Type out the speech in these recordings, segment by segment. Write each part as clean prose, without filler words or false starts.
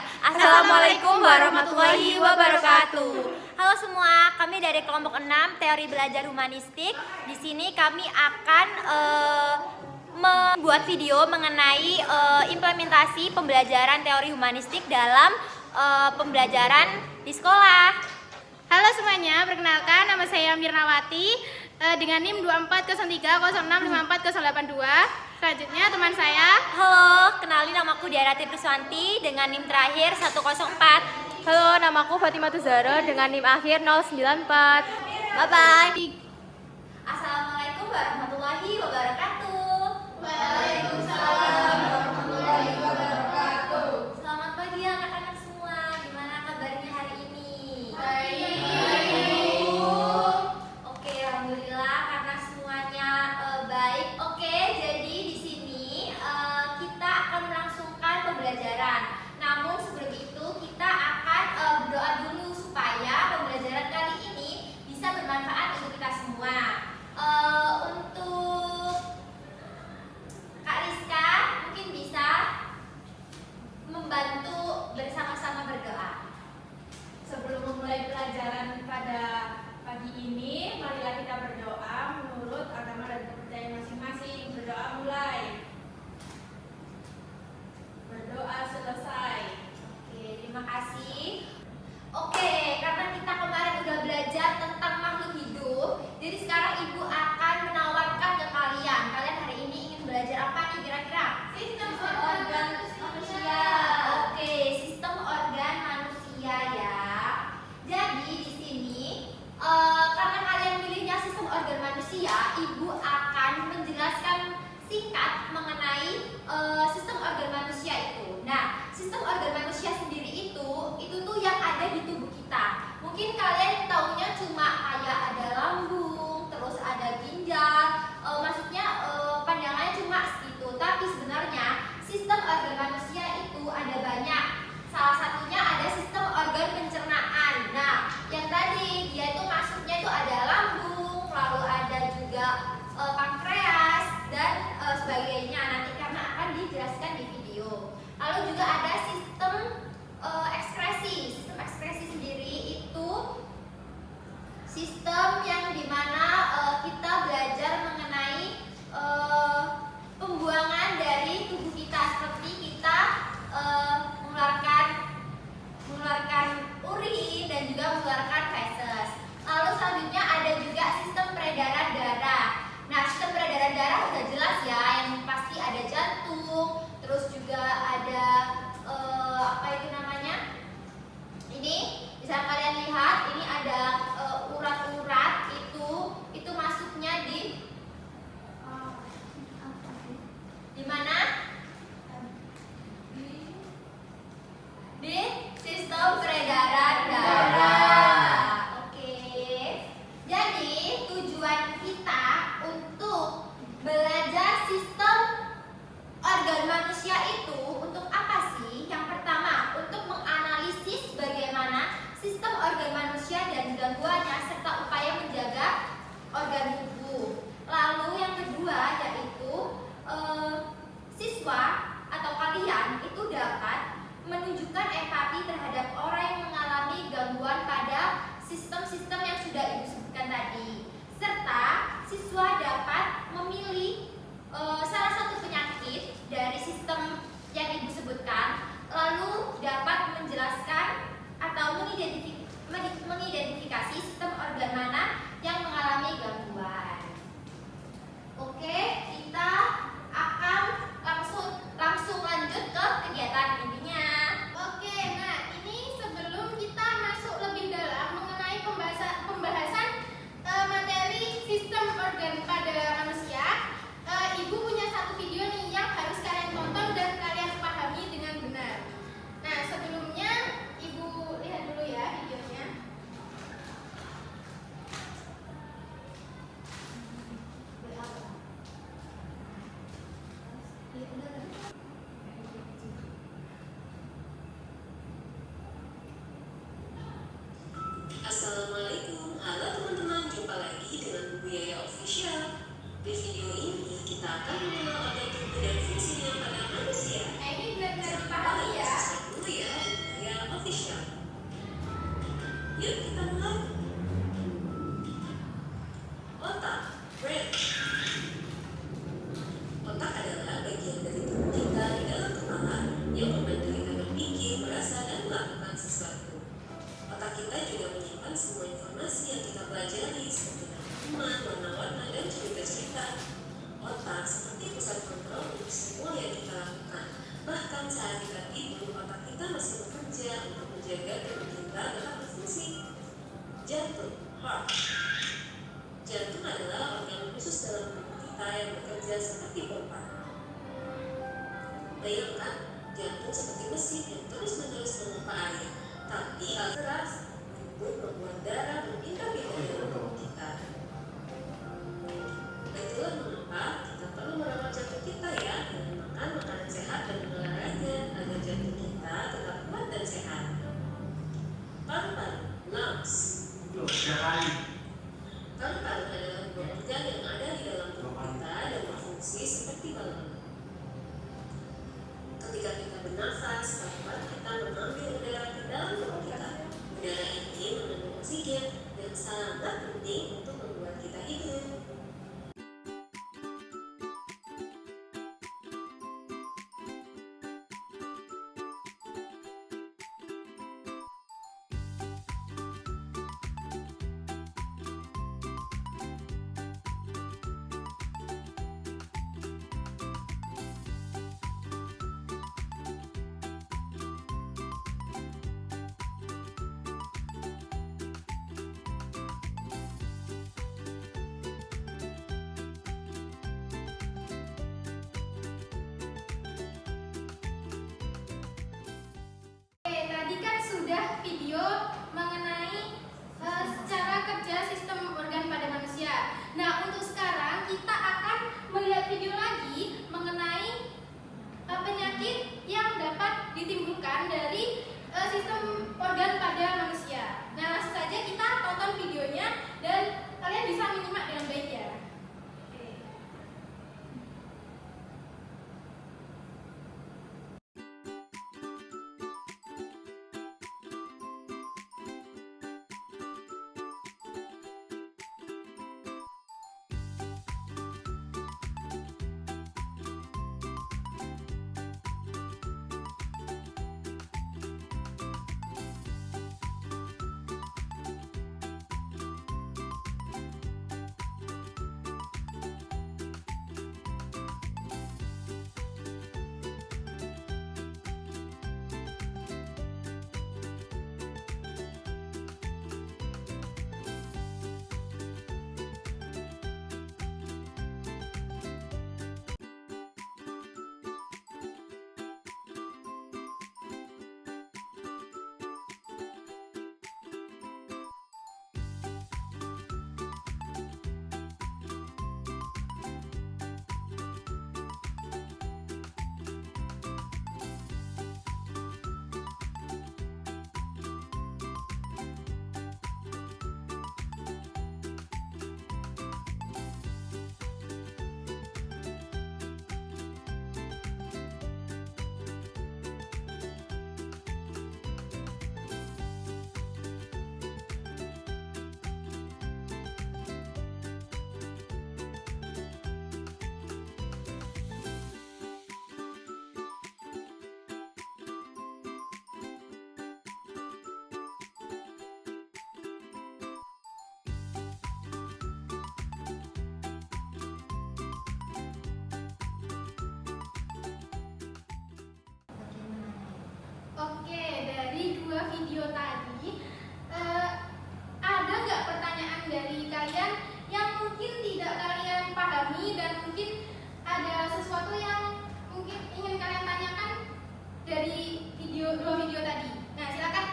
Ya, Assalamualaikum warahmatullahi wabarakatuh. Halo semua, kami dari kelompok 6 Teori Belajar Humanistik. Di sini kami akan membuat video mengenai implementasi pembelajaran teori humanistik dalam pembelajaran di sekolah. Halo semuanya, perkenalkan nama saya Mirnawati dengan NIM 2403065482. Selanjutnya teman saya. Halo, kenalin namaku Diarati Priswanti dengan NIM terakhir 104. Halo, namaku Fatimah Tuzara dengan NIM akhir 094. Bye-bye. Assalamualaikum warahmatullahi wabarakatuh. Waalaikumsalam warahmatullahi wabarakatuh. Selamat pagi anak-anak semua. Gimana kabarnya hari ini? Baik. Oke, alhamdulillah karena semuanya baik. Oke, jadi di sini kita akan melangsungkan pembelajaran. Namun sebelum itu kita akan berdoa dulu supaya pembelajaran kali ini bisa bermanfaat untuk kita semua. Untuk Kak Rizka mungkin bisa membantu bersama-sama berdoa. Sebelum memulai pelajaran pada pagi ini, marilah kita berdoa menurut agama dan kepercayaan masing-masing. Berdoa mulai. Berdoa selesai. Oke, terima kasih. Oke, karena kita kemarin udah belajar tentang makhluk hidup, jadi sekarang Ibu akan menawarkan ke kalian. Kalian hari ini ingin belajar apa nih kira-kira? Sistem organ manusia. Oke, sistem organ manusia ya. Jadi di sini karena kalian pilihnya sistem organ manusia, Ibu akan menjelaskan singkat mengenai sistem organ manusia itu. Nah, sistem organ manusia sendiri itu tuh yang ada di tubuh kita. Mungkin kalian taunya cuma kayak ada lambung, terus ada ginjal, maksudnya pandangannya cuma segitu. Tapi sebenarnya sistem organ manusia itu ada banyak. Salah satunya ada sistem organ pencernaan. Nah, yang tadi dia itu masuknya itu ada lambung, lalu ada juga pankreas dan sebagainya. Nanti karena akan dijelaskan di video. Lalu juga ada sistem ekskresi. Sistem ekskresi sendiri itu sistem yang dimana kita belajar mengenai pembuangan dari tubuh kita, seperti kita mengeluarkan urin dan juga mengeluarkan feses. Lalu selanjutnya ada juga sistem peredaran darah. Nah, sistem peredaran darah udah jelas ya, yang pasti ada jantung, terus juga ada apa itu namanya? Ini bisa kalian lihat, ini ada urat-urat itu masuknya di mana? Di sistem peredaran darah. Oke. Jadi tujuan kita untuk belajar sistem organ manusia itu untuk apa sih? Yang pertama, untuk menganalisis bagaimana sistem organ manusia dan gangguannya serta upaya menjaga organ tubuh. Lalu yang kedua yaitu siswa atau kalian itu dapat menunjukkan empati terhadap orang yang mengalami gangguan pada sistem-sistem yang sudah Ibu sebutkan tadi. Serta siswa dapat memilih salah satu penyakit dari sistem yang Ibu sebutkan, lalu dapat menjelaskan atau mengidentifikasi sistem organ mana yang mengalami gangguan. Oke, kita akan langsung lanjut ke kegiatan intinya. Oke, nah ini sebelum kita masuk lebih dalam mengenai pembahasan materi sistem organ pada manusia, Ibu punya satu video nih yang harus kalian tonton dan kalian pahami dengan benar. Nah, sebelum masih bekerja untuk menjaga tubuh kita tetap berfungsi. Jantung, heart. Jantung adalah organ khusus dalam tubuh kita yang bekerja seperti pompa. Bayangkan, jantung seperti mesin yang terus-menerus memompa air, tapi keras untuk membuat darah berpindah-pindah dalam tubuh kita. Itulah mengapa kita perlu merawat jantung kita ya, dengan makan makanan sehat dan berolahraga agar jantung kita tetap kuat dan sehat. Paru-paru, lungs. Paru-paru adalah dua organ yang ada di dalam tubuh kita dan berfungsi seperti balon. Ketika kita bernafas, paru-paru kita mengambil udara ke dalam tubuh kita. Udara ini mengandung oksigen yang sangat penting untuk membuat kita hidup. Oke, tadi kan sudah video mengenai cara kerja sistem organ pada manusia. Nah, untuk sekarang kita akan melihat video lagi mengenai penyakit yang dapat ditimbulkan dari sistem organ pada manusia. Nah, langsung saja kita tonton videonya dan kalian bisa menyimak dengan baik ya. Oke. Oke, dari dua video tadi, ada nggak pertanyaan dari kalian yang mungkin tidak kalian pahami dan mungkin ada sesuatu yang mungkin ingin kalian tanyakan dari dua video tadi? Nah, silakan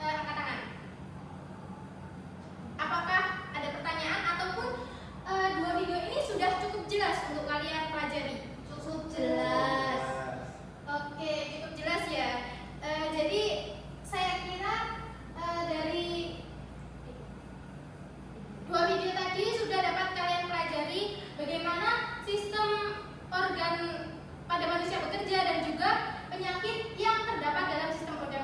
angkat tangan. Apakah ada pertanyaan ataupun dua video ini sudah cukup jelas untuk kalian pelajari? Cukup jelas. Oke, cukup jelas ya. Jadi saya kira dari dua video tadi sudah dapat kalian pelajari bagaimana sistem organ pada manusia bekerja dan juga penyakit yang terdapat dalam sistem organ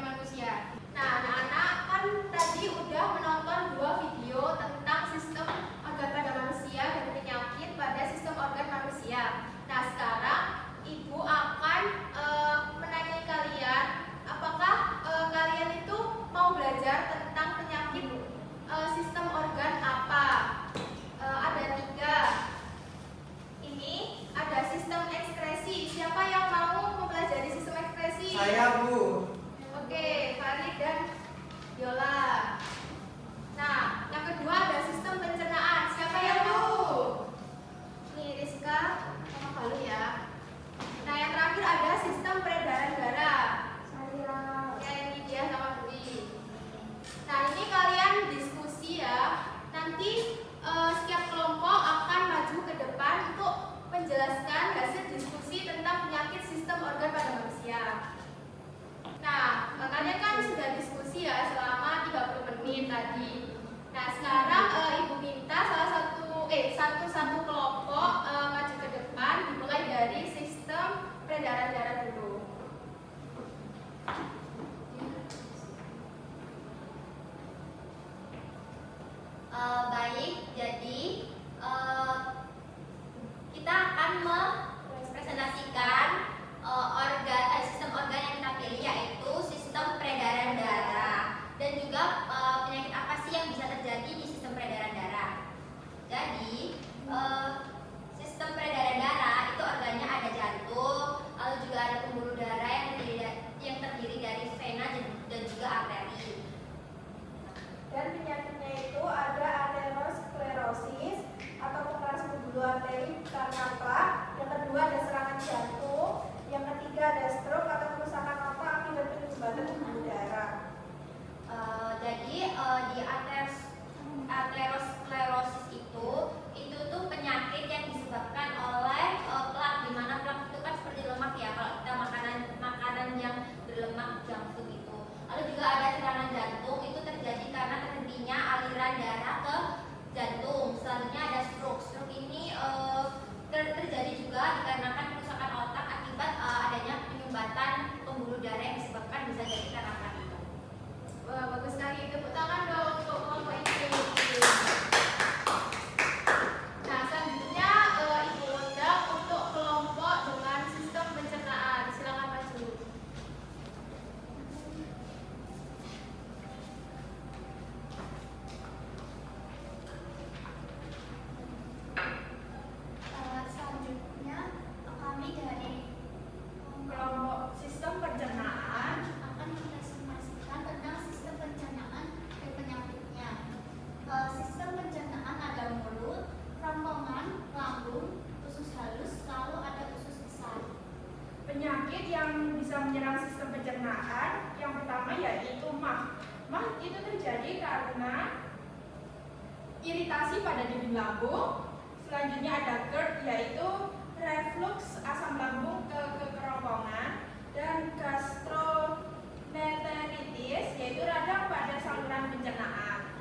karena iritasi pada dinding lambung. Selanjutnya ada GERD, yaitu reflux asam lambung ke kerongkongan, dan gastroenteritis, yaitu radang pada saluran pencernaan.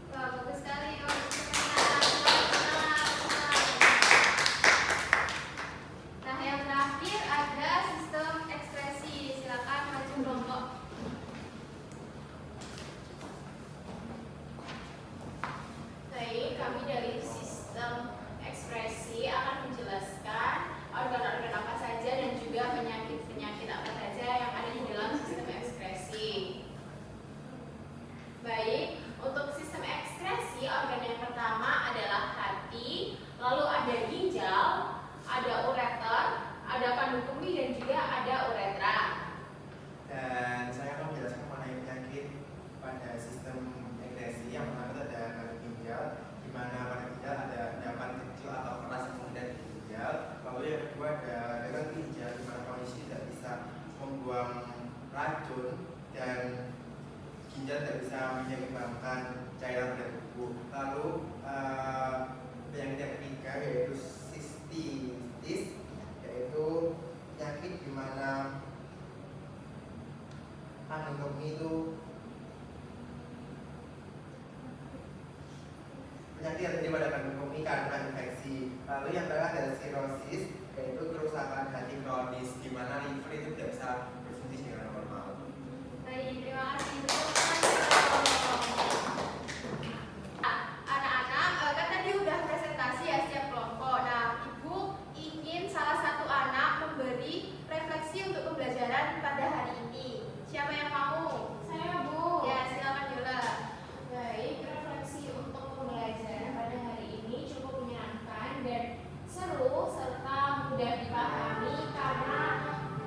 Wah, bagus sekali. Nah, yang terakhir ada sistem ekspresi. Silakan maju kelompok. Baik, kami dari sistem ekspresi akan menjelaskan organ-organ apa saja dan juga penyakit-penyakit apa saja yang ada di dalam sistem ekspresi. Baik, untuk sistem ekskresi, organ yang pertama adalah hati, lalu ada ginjal, ada ureter, ada kandung kemih, dan juga ada uretra. Dan saya akan menjelaskan mengenai penyakit pada sistem ekskresi. Yang pertama ada kandung ginjal, di mana pada ginjal ada endapan kecil atau keras yang mengendap di ginjal. Lalu yang kedua ada gagal ginjal, di mana kondisi tidak bisa membuang racun dan ginjal tidak bisa menyeimbangkan cairan pada tubuh. Lalu penyakit yang ketiga yaitu sistitis, yaitu penyakit di mana kandung kemih itu penyakit yang terjadi pada kandung kemih karena infeksi. Lalu yang terakhir adalah sirosis, yaitu kerusakan hati kronis di mana liver itu tidak bisa berfungsi dengan normal. Baik, terima kasih. Anak-anak, kan tadi udah presentasi ya setiap kelompok. Nah, Ibu ingin salah satu anak memberi refleksi untuk pembelajaran pada hari ini. Siapa yang mau? Saya, Bu. Ya, silakan Yola. Baik, refleksi untuk pembelajaran pada hari ini cukup menyenangkan dan seru serta mudah dipahami karena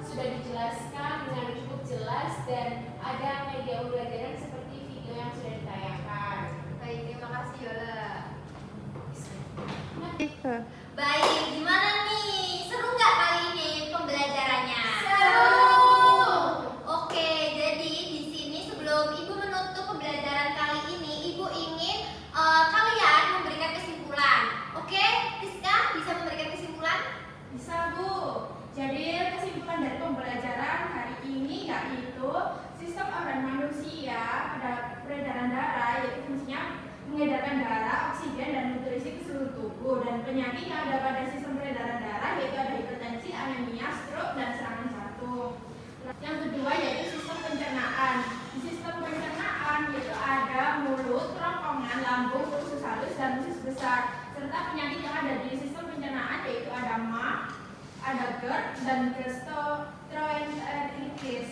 sudah dijelaskan dengan cukup jelas dan ada media pembelajaran seperti video yang sudah ditayangkan. Baik, terima kasih Yola. Baik, gimana nih? Seru nggak kali ini pembelajarannya? Oke, jadi di sini sebelum Ibu menutup pembelajaran kali ini, Ibu ingin kalian memberikan kesimpulan. Oke, Rizka bisa memberikan kesimpulan? Bisa, Bu. Jadi kesimpulan dari pembelajaran hari ini yaitu sistem organ manusia pada peredaran darah, yaitu fungsinya mengedarkan darah, oksigen, dan nutrisi ke seluruh tubuh. Dan penyakit yang ada pada sistem peredaran darah yaitu ada hipertensi, anemia, stroke, dan serangan jantung. Yang kedua yaitu sistem pencernaan. Di sistem pencernaan yaitu ada mulut, kerongkongan, lambung, usus halus, dan usus besar. Serta penyakit yang ada di sistem pencernaan yaitu ada MA, ada GERD, dan gastroenteritis.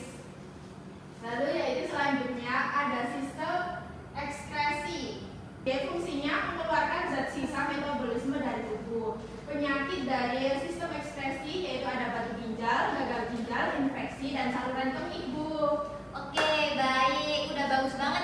Lalu yaitu selanjutnya ada sistem ekskresi. Dia fungsinya mengeluarkan zat sisa metabolisme dari tubuh. Penyakit dari sistem ekskresi yaitu ada batu ginjal, gagal ginjal, infeksi, dan saluran kemih, Bu. Oke, baik. Udah bagus banget